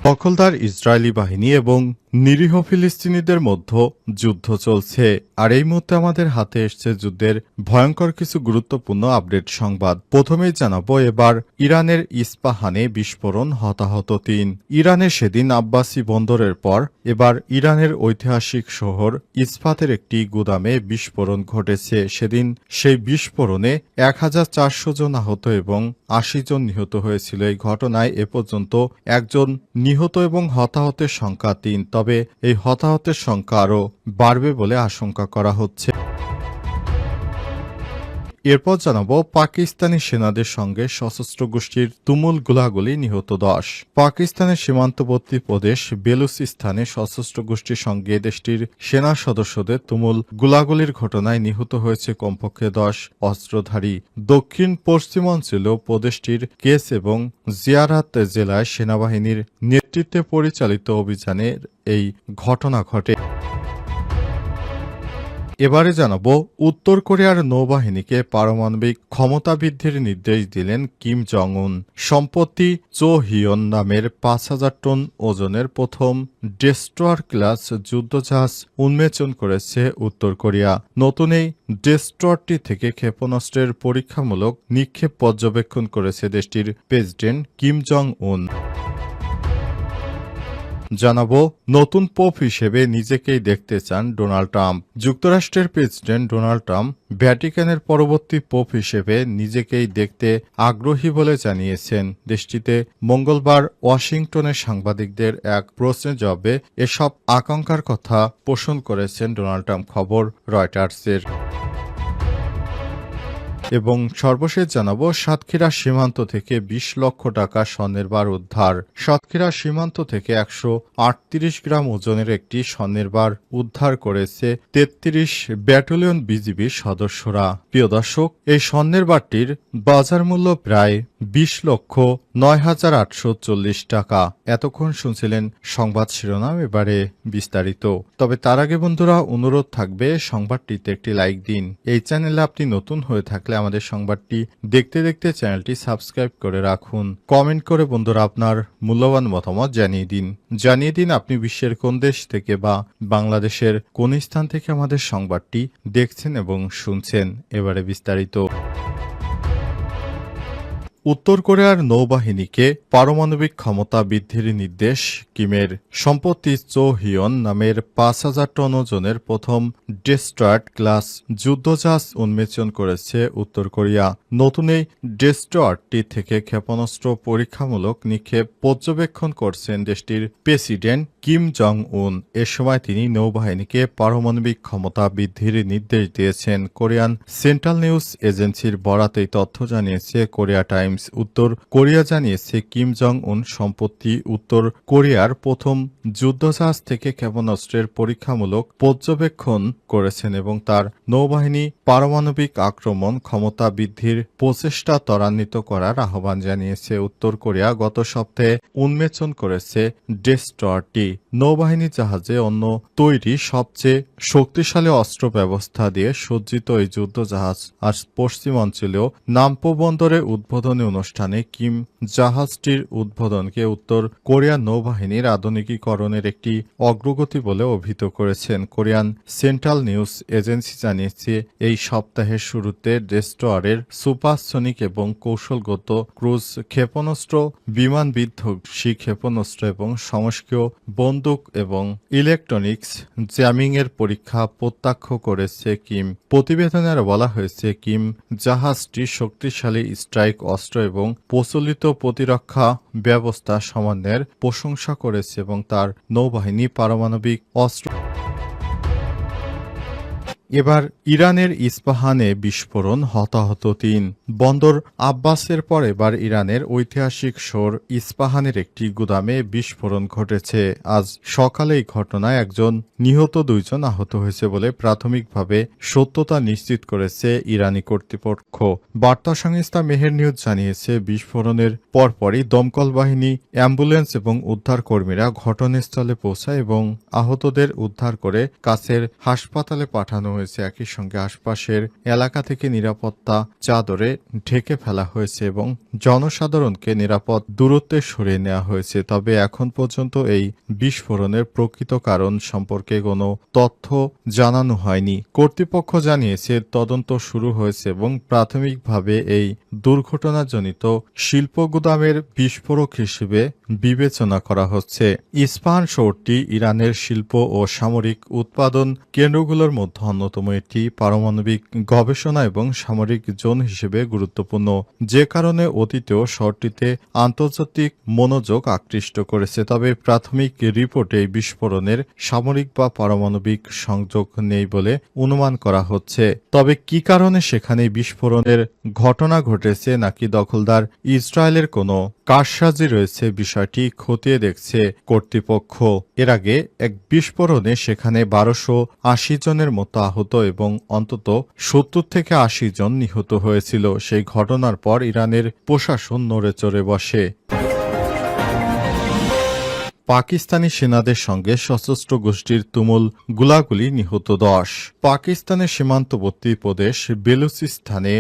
দখলদার ইসরায়েলি বাহিনী এবং নিরীহ ফিলিস্তিনিদের মধ্যে যুদ্ধ চলছে। আর এই মুহূর্তে আমাদের হাতে এসছে যুদ্ধের ভয়ঙ্কর কিছু গুরুত্বপূর্ণ আপডেট সংবাদ। প্রথমেই জানাবো এবার ইরানের ইস্পাহানে বিস্ফোরণ, হতাহত ৩। ইরানের সেদিন আব্বাসি বন্দরের পর এবার ইরানের ঐতিহাসিক শহর ইস্পাতের একটি গুদামে বিস্ফোরণ ঘটেছে। সেদিন সেই বিস্ফোরণে ১,৪০০ জন আহত এবং ৮০ জন নিহত হয়েছিল। এই ঘটনায় এ পর্যন্ত একজন নিহত এবং হতাহতের সংখ্যা ৩। তবে এই হতাহতের সংখ্যা আরও বাড়বে বলে আশঙ্কা করা হচ্ছে। এরপর জানাবো পাকিস্তানি সেনাদের সঙ্গে সশস্ত্র গোষ্ঠীর তুমুল গোলাগুলি, নিহত ১০। পাকিস্তানের সীমান্তবর্তী প্রদেশ বেলুচিস্তানে সশস্ত্র গোষ্ঠীর সঙ্গে দেশটির সেনা সদস্যদের তুমুল গোলাগুলির ঘটনায় নিহত হয়েছে কমপক্ষে ১০ অস্ত্রধারী। দক্ষিণ পশ্চিমাঞ্চলীয় প্রদেশটির কেস এবং জিয়ারাত জেলায় সেনাবাহিনীর নেতৃত্বে পরিচালিত অভিযানের এই ঘটনা ঘটে। এবারে জানাবো উত্তর কোরিয়ার নৌবাহিনীকে পারমাণবিক ক্ষমতা বৃদ্ধির নির্দেশ দিলেন কিম জং উন। সম্প্রতি চো হিয়ন নামের ৫,০০০ টন ওজনের প্রথম ডেস্ট্রয়ার ক্লাস যুদ্ধজাহাজ উন্মোচন করেছে উত্তর কোরিয়া। নতুন এই ডেস্ট্রয়ারটি থেকে ক্ষেপণাস্ত্রের পরীক্ষামূলক নিক্ষেপ পর্যবেক্ষণ করেছে দেশটির প্রেসিডেন্ট কিম জং উন। জানাবো নতুন পোপ হিসেবে নিজেকেই দেখতে চান ডোনাল্ড ট্রাম্প। যুক্তরাষ্ট্রের প্রেসিডেন্ট ডোনাল্ড ট্রাম্প ভ্যাটিকানের পরবর্তী পোপ হিসেবে নিজেকেই দেখতে আগ্রহী বলে জানিয়েছেন। দেশটিতে মঙ্গলবার ওয়াশিংটনের সাংবাদিকদের এক প্রশ্নের জবাবে এসব আকাঙ্ক্ষার কথা পোষণ করেছেন ডোনাল্ড ট্রাম্প, খবর রয়টার্সের। এবং সর্বশেষ জানাবো সাতক্ষীরা সীমান্ত থেকে ২০ লক্ষ টাকা স্বর্ণের বার উদ্ধার। সাতক্ষীরা সীমান্ত থেকে ১৩৮ গ্রাম ওজনের একটি স্বর্ণের বার উদ্ধার করেছে ৩৩ ব্যাটালিয়ন বিজিবির সদস্যরা। প্রিয় দর্শক, এই স্বর্ণের বারটির বাজার মূল্য প্রায় ২০,০৯,৮৪০ টাকা। এতক্ষণ শুনছিলেন সংবাদ শিরোনাম, এবারে বিস্তারিত। তবে তার আগে বন্ধুরা অনুরোধ থাকবে সংবাদটিতে একটি লাইক দিন। এই চ্যানেলে আপনি নতুন হয়ে থাকলে আমাদের সংবাদটি দেখতে দেখতে চ্যানেলটি সাবস্ক্রাইব করে রাখুন। কমেন্ট করে বন্ধুরা আপনার মূল্যবান মতামত জানিয়ে দিন আপনি বিশ্বের কোন দেশ থেকে বা বাংলাদেশের কোন স্থান থেকে আমাদের সংবাদটি দেখছেন এবং শুনছেন। এবারে বিস্তারিত। উত্তর কোরিয়ার নৌবাহিনীকে পারমাণবিক ক্ষমতা বৃদ্ধির নির্দেশ কিমের। সম্প্রতি চো হিয়ন নামের ৫,০০০ টন ওজনের প্রথম ডেস্ট্রয়ার ক্লাস যুদ্ধজাহাজ উন্মোচন করেছে উত্তর কোরিয়া। নতুন এই ডেস্ট্রয়ারটি থেকে ক্ষেপণাস্ত্র পরীক্ষামূলক নিক্ষেপ পর্যবেক্ষণ করছেন দেশটির প্রেসিডেন্ট কিম জং উন। এ সময় তিনি নৌবাহিনীকে পারমাণবিক ক্ষমতা বৃদ্ধির নির্দেশ দিয়েছেন। কোরিয়ান সেন্ট্রাল নিউজ এজেন্সির বরাতে এই তথ্য জানিয়েছে কোরিয়া টাইমস। উত্তর কোরিয়া জানিয়েছে কিম জং উন সম্প্রতি উত্তর কোরিয়ার প্রথম যুদ্ধজাহাজ থেকে ক্ষেপণাস্ত্রের পরীক্ষামূলক পর্যবেক্ষণ করেছেন এবং তার নৌবাহিনী পারমাণবিক আক্রমণ ক্ষমতা বৃদ্ধির প্রচেষ্টা ত্বরান্বিত করার আহ্বান জানিয়েছে। উত্তর কোরিয়া গত সপ্তাহে উন্মোচন করেছে ডেস্ট্রয়ারটি। নৌবাহিনী জাহাজে অন্য তৈরি সবচেয়ে শক্তিশালী অস্ত্র ব্যবস্থা দিয়ে সজ্জিত এই যুদ্ধজাহাজ আজ পশ্চিমাঞ্চলীয় নামপো বন্দরে উদ্বোধনী অনুষ্ঠানে কিম জাহাজটির উদ্বোধনকে উত্তর কোরিয়ার নৌবাহিনীর আধুনিকীকরণের একটি অগ্রগতি বলে অভিহিত করেছেন। কোরিয়ান সেন্ট্রাল নিউজ এজেন্সি জানিয়েছে এই সপ্তাহের শুরুতে ডেস্ট্রয়ারের সুপারসনিক এবং কৌশলগত ক্রুজ ক্ষেপণাস্ত্র, বিমান বিধ্বংসী ক্ষেপণাস্ত্র এবং সমস্কীয় বন্দুক এবং ইলেকট্রনিক্স জ্যামিংয়ের পরীক্ষা প্রত্যক্ষ করেছে কিম। প্রতিবেদনে বলা হয়েছে কিম জাহাজটি শক্তিশালী স্ট্রাইক অস্ত্র এবং প্রচলিত প্রতিরক্ষা ব্যবস্থা সমন্বয়ের প্রশংসা করেছে এবং তার নৌবাহিনী পারমাণবিক অস্ত্র। এবার ইরানের ইস্পাহানে বিস্ফোরণ, হতাহত ৩। বন্দর আব্বাসের পর এবার ইরানের ঐতিহাসিক শহর ইস্পাহানের একটি গুদামে বিস্ফোরণ ঘটেছে। আজ সকালে এই ঘটনায় একজন নিহত, ২ জন আহত হয়েছে বলে প্রাথমিকভাবে সত্যতা নিশ্চিত করেছে ইরানি কর্তৃপক্ষ। বার্তা সংস্থা মেহের নিউজ জানিয়েছে বিস্ফোরণের পরপরই দমকল বাহিনী, অ্যাম্বুলেন্স এবং উদ্ধার কর্মীরা ঘটনাস্থলে পৌঁছায় এবং আহতদের উদ্ধার করে কাছের হাসপাতালে পাঠানো হয়েছে। একই সঙ্গে আশপাশের এলাকা থেকে নিরাপত্তা চাদরে ঢেকে ফেলা হয়েছে এবং জনসাধারণকে নিরাপদ দূরত্বে সরিয়ে নেওয়া হয়েছে। তবে এখন পর্যন্ত এই বিস্ফোরণের প্রকৃত কারণ সম্পর্কে কোনো তথ্য জানানো হয়নি। কর্তৃপক্ষ জানিয়েছে তদন্ত শুরু হয়েছে এবং প্রাথমিকভাবে এই দুর্ঘটনাজনিত শিল্প গুদামের বিস্ফোরক হিসেবে বিবেচনা করা হচ্ছে। ইস্পাহান শহরটি ইরানের শিল্প ও সামরিক উৎপাদন কেন্দ্রগুলোর মধ্যে অন্যতম। এটি পারমাণবিক গবেষণা এবং সামরিক জোন হিসেবে গুরুত্বপূর্ণ, যে কারণে অতীতেও শহরটিতে আন্তর্জাতিক মনোযোগ আকৃষ্ট করেছে। তবে প্রাথমিক রিপোর্টে এই বিস্ফোরণের সামরিক বা পারমাণবিক সংযোগ নেই বলে অনুমান করা হচ্ছে। তবে কি কারণে সেখানে বিস্ফোরণের ঘটনা ঘটেছে নাকি দখলদার ইসরায়েলের কোনো কারসাজি রয়েছে বিষয়টি খতিয়ে দেখছে কর্তৃপক্ষ। এর আগে এক বিস্ফোরণে সেখানে 1280 জনের মতো আহত এবং অন্তত 70 থেকে 80 জন নিহত হয়েছিল। সেই ঘটনার পর ইরানের প্রশাসন নড়েচড়ে বসে। পাকিস্তানি সেনাদের সঙ্গে সশস্ত্র গোষ্ঠীর তুমুল গোলাগুলি, নিহত 10। পাকিস্তানের সীমান্তবর্তী প্রদেশ বেলুচিস্তানে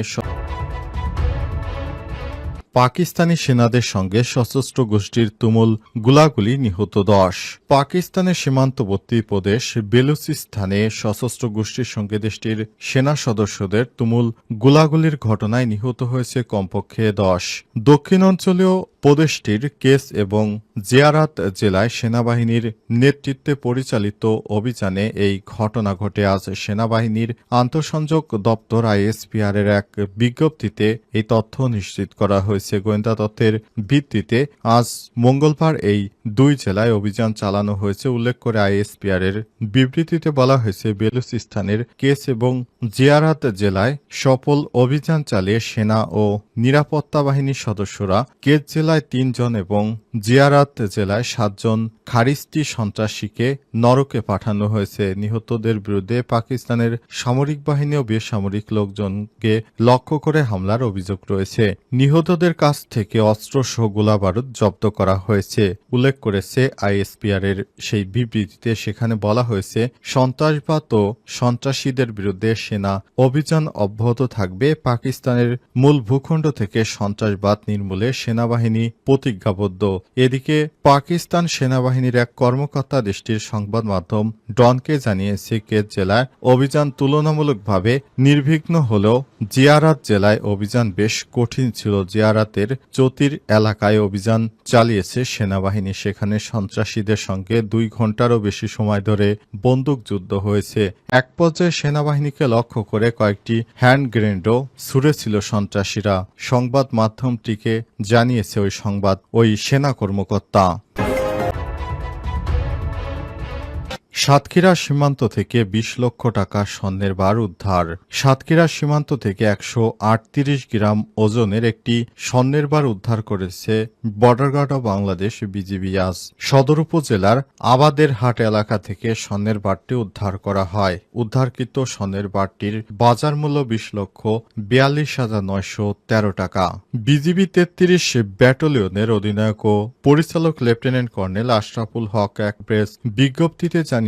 পাকিস্তানি সেনাদের সঙ্গে সশস্ত্র গোষ্ঠীর তুমুল গোলাগুলি, নিহত 10। পাকিস্তানের সীমান্তবর্তী প্রদেশ বেলুচিস্তানে সশস্ত্র গোষ্ঠীর সঙ্গে দেশটির সেনা সদস্যদের তুমুল গোলাগুলির ঘটনায় নিহত হয়েছে কমপক্ষে 10। দক্ষিণাঞ্চলীয় প্রদেশটির কেস এবং জিয়ারাত জেলায় সেনাবাহিনীর নেতৃত্বে পরিচালিত অভিযানে এই ঘটনা ঘটে। আজ সেনাবাহিনীর আন্তঃসংযোগ দপ্তর ISPR এর এক বিজ্ঞপ্তিতে এই তথ্য নিশ্চিত করা হয়েছে। গোয়েন্দা তথ্যের ভিত্তিতে আজ মঙ্গলবার এই দুই জেলায় অভিযান চালানো হয়েছে উল্লেখ করে ISPR এর বিবৃতিতে বলা হয়েছে, বেলুচিস্তানের কেস এবং জিয়ারাত জেলায় সফল অভিযান চালিয়ে সেনা ও নিরাপত্তা বাহিনীর সদস্যরা কেস জেলায় 3 জন এবং জিয়ারাত জেলায় 7 জন খারিস্তি সন্ত্রাসীকে নরকে পাঠানো হয়েছে। নিহতদের বিরুদ্ধে পাকিস্তানের সামরিক বাহিনী ও বেসামরিক লোকজনকে লক্ষ্য করে হামলার অভিযোগ রয়েছে। নিহতদের কাছ থেকে অস্ত্রসহ গোলাবারুদ জব্দ করা হয়েছে উল্লেখ করেছে ISPR এর সেই বিবৃতিতে। সেখানে বলা হয়েছে, সন্ত্রাসবাদ ও সন্ত্রাসীদের বিরুদ্ধে সেনা অভিযান অব্যাহত থাকবে। পাকিস্তানের মূল ভূখণ্ড থেকে সন্ত্রাসবাদ নির্মূলে সেনাবাহিনী প্রতিজ্ঞাবদ্ধ। এদিকে পাকিস্তান সেনাবাহিনীর এক কর্মকর্তা দেশটির সংবাদ মাধ্যম ডনকে জানিয়েছে, কেস জেলায় অভিযান তুলনামূলকভাবে নির্বিঘ্ন হলেও জিয়ারাত জেলায় অভিযান বেশ কঠিন ছিল। জিয়ারাতের চতির এলাকায় অভিযান চালিয়েছে সেনাবাহিনী। সেখানে সন্ত্রাসীদের সঙ্গে 2 ঘন্টারও বেশি সময় ধরে বন্দুকযুদ্ধ হয়েছে। এক পর্যায়ে সেনাবাহিনীকে লক্ষ্য করে কয়েকটি হ্যান্ড গ্রেনেডও ছুড়েছিল সন্ত্রাসীরা, সংবাদ মাধ্যমটিকে জানিয়েছে ওই সেনা কর্মকর্তা। সাতক্ষীরা সীমান্ত থেকে 20 লক্ষ টাকা স্বর্ণের বার উদ্ধার। সাতক্ষীরা সীমান্ত থেকে 138 গ্রাম ওজনের একটি স্বর্ণের বার উদ্ধার করেছে border guard of Bangladesh BGB. আজ সদর উপজেলার আবাদের হাট এলাকা থেকে স্বর্ণের বারটি উদ্ধার করা হয়। উদ্ধারকৃত স্বর্ণের বারটির বাজার মূল্য 20,42,913 টাকা। বিজিবি 33 ব্যাটালিয়নের অধিনায়ক ও পরিচালক লেফটেন্যান্ট কর্নেল আশরাফুল হক এক প্রেস বিজ্ঞপ্তিতে জানিয়েছে,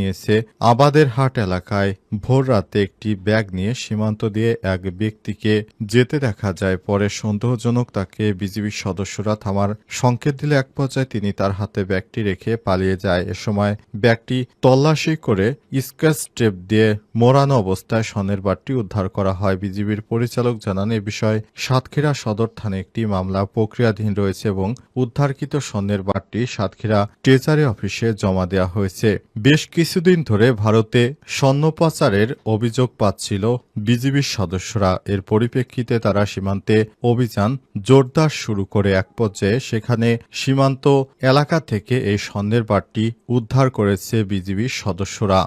আবাদের হাট এলাকায় ভোর রাতে একটি ব্যাগ নিয়ে সীমান্ত দিয়ে এক ব্যক্তিকে যেতে দেখা যায়। পরে সন্দেহজনক তাকে বিজিবির সদস্যরা থামার সংকেত দিলে এক পর্যায়ে তিনি তার হাতে ব্যাগটি রেখে পালিয়ে যায়। এ সময় ব্যাগটি তল্লাশি করে স্ক্র্যাচ টেপ দিয়ে মোড়ানো অবস্থায় স্বর্ণের বারটি উদ্ধার করা হয়। বিজিবির পরিচালক জানান, এ বিষয়ে সাতক্ষীরা সদর থানায় একটি মামলা প্রক্রিয়াধীন রয়েছে এবং উদ্ধারকৃত স্বর্ণের বারটি সাতক্ষীরা ট্রেজারি অফিসে জমা দেওয়া হয়েছে। বেশ কিছুদিন ধরে ভারতে স্বর্ণ পাচারের অভিযোগ পাচ্ছিল বিজিবির সদস্যরা। এর পরিপ্রেক্ষিতে তারা সীমান্তে অভিযান জোরদার শুরু করে এক পর্যায়ে সেখানে সীমান্ত এলাকা থেকে এই স্বর্ণের বারটি উদ্ধার করেছে বিজিবির সদস্যরা।